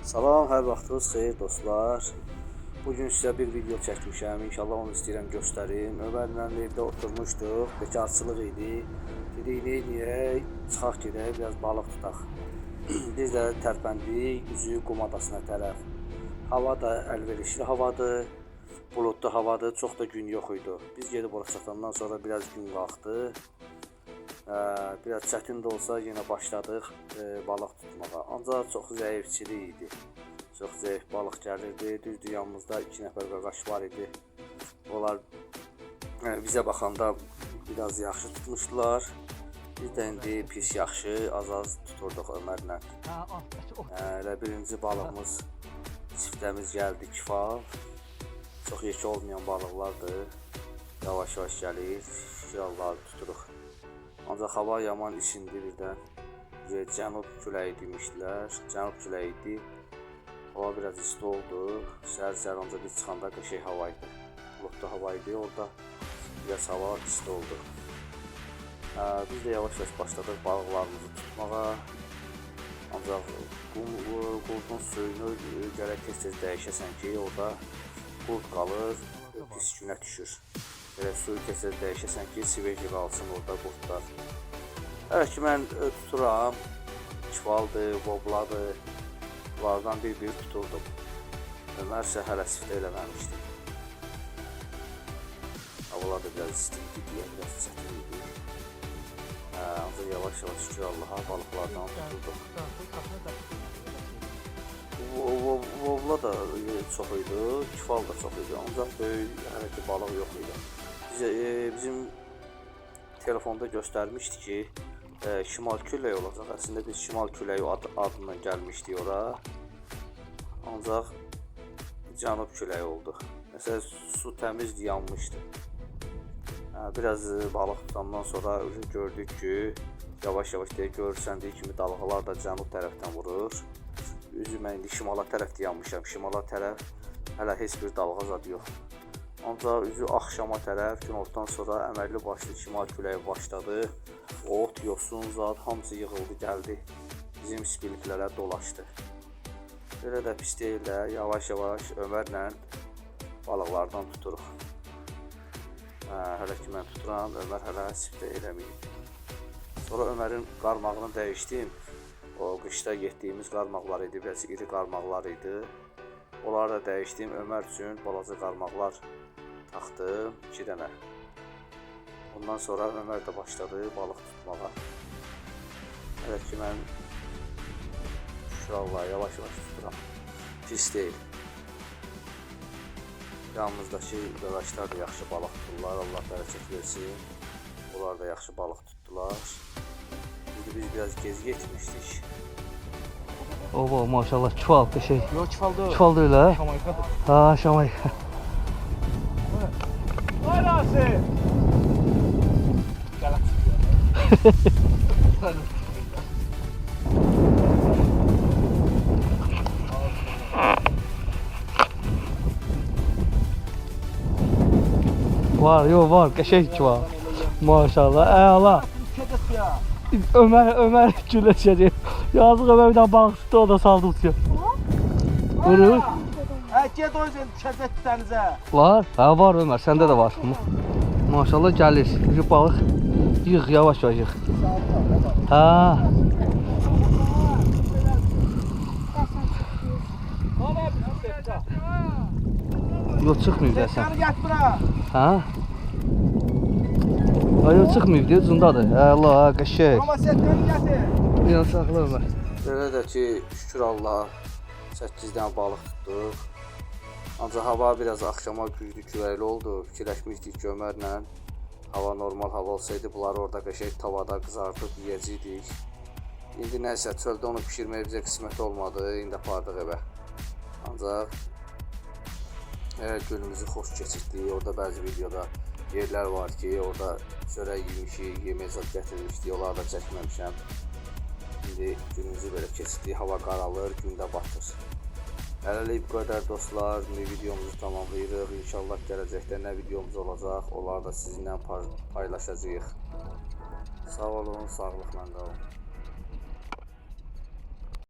Salam, hər vaxtınız xeyir dostlar. Bugün sizə bir video çəkmişəm. İnşallah onu istəyirəm göstərim. Ömərlə evdə oturmuşduq. Bekarçılıq idi. Dedik, neyniyək? Çıxaq gedək, biraz balıq tutaq. Biz də tərpəndik, üzü qum adasına tərəf. Hava da əlverişli havadır. Buludlu havadır. Çox da gün yox idi. Biz gedib ora çatandan sonra biraz gün qalxdı. Biraz çətin də olsa yenə başladıq balıq tutmağa. Ancaq çox zəifçilik idi. Çox zəif balıq gəlirdi. Düzdür, yanımızda 2 nəfər qaqaş var idi. Onlar bizə baxanda biraz yaxşı tutmuşdular. Biz də indi pis yaxşı az tuturduq Ömərlə. Elə birinci balığımız, çiftəmiz gəldi, kifal. Çox yekə olmayan balıqlardır. Yavaş-yavaş gəlir, şiralları tuturuq. Ancaq hava yaman isindi birdən. Cənub küləyi demişdilər. Cənub küləyi idi. Hava biraz isti oldu. Səhər ancaq biz çıxanda qəşəng hava idi. Buludlu hava idi. Orada biraz hava isti oldu. Biz də yavaş-yavaş başladıq balıqlarımızı tutmağa. Ancaq qurdun suyunu gərək tez-tez dəyişəsən ki, orada qurd qalır, pis günə düşür. Belə suyu tez-tez dəyişəsən ki, siveji qalsın orada qurdlar. Evet ki, mən tuturam. Kifaldır, bobladır. Bunlardan bir tuturdum. Ömər isə hələ siftə eləməmişdi. Havalar da biraz istinti deyə, biraz çətin idi. Ancaq yavaş-yavaş şükür Allaha balıqlardan tuturdum. Vovla da çox idi, kifal da çox idi. Ancaq böyük hələ ki balıq yox idi. Bizim telefonda göstərmişdi ki, şimal küləyi olacaq. Əslində biz şimal küləyi adından gəlmişdik ora. Ancaq cənub küləyi oldu. Məsələn, su təmiz yanmışdı. Biraz balıq tutandan sonra gördük ki, yavaş-yavaş deyə görürsən deyə kimi dalğalar da cənub tərəfdən vurur. Üzü mən indi şimala tərəf yanmışam. Şimala tərəf hələ heç bir dalğa zad yox. Ancaq üzü axşama tərəf, günortadan sonra əməlli başlı şimal küləyi başladı. Ot, yosun, zad hamısı yığıldı, gəldi. Bizim spiliklərə dolaşdı. Belə də pis deyil də, yavaş-yavaş Ömərlə balıqlardan tuturuq. Hələ ki mən tuturam, Ömər hələ siftə eləməyib. Sonra Ömərin qarmağını dəyişdim. O qışda getdiyimiz qarmaqlar idi, biraz iri qarmaqlar idi. Onları da dəyişdim. Ömər üçün balaca qarmaqlar taxdım, 2 dənə. Ondan sonra Ömər də başladı balıq tutmağa. Evet ki mən şurallah yavaş-yavaş tuturam. Pis deyil. Yanımızdakı qaqaşlar da yaxşı balıq tutdular. Allah bərəkət versin. Onlar da yaxşı balıq tutdular. Biz biraz gez getmişdik. Oba maşallah kifal bir şey. Yok kifaldı. Kifaldı öyle. Şamaykadır. Ha Şamayka. Arası. Var yok var qəşəng kifal. Maşallah. Allah. Ömer güləşəcək. Yazıq Ömer bir dənə balıq tutdu, o da saldı tutuyor. Vurur. Get o yüzden düşəcək dənizə. Var. Ha var Ömer, səndə də var. Maşallah gəlir. Bir balıq yığ, yavaş-yavaş yığ. Ha. Yox çıxmıyıb da sən. Ha? Ay o çıxmıyıb deyə uzundadır. Allah qəşəng. Amma setləri gətir. Yan saxla Ömər. Belə də ki, şükür Allaha 8 dənə balıq tutduq. Ancaq hava biraz axşama güclü küləkli oldu. Fikirləşmişdik ki, Ömərlə hava normal hava olsaydı bunları orada qəşəng tavada qızardıb yeyəcəkdik. İndi nəsə çöldə onu pişirməyə bizə qismət olmadı. İndi apardıq evə. Ancaq günümüzü xoş keçirdik. Orada bəzi videoda yerlər var ki, orada çörək yemişik, yemək zad gətirmişdik. Onları da çəkməmişəm. İndi günümüzü belə keçirdik. Hava qaralır, gün də batır. Hələlik bu qədər dostlar. Videomuzu tamamlayırıq. İnşallah gələcəkdə nə videomuz olacaq, onları da sizinlə paylaşacağıq. Sağ olun, sağlıqla qalın.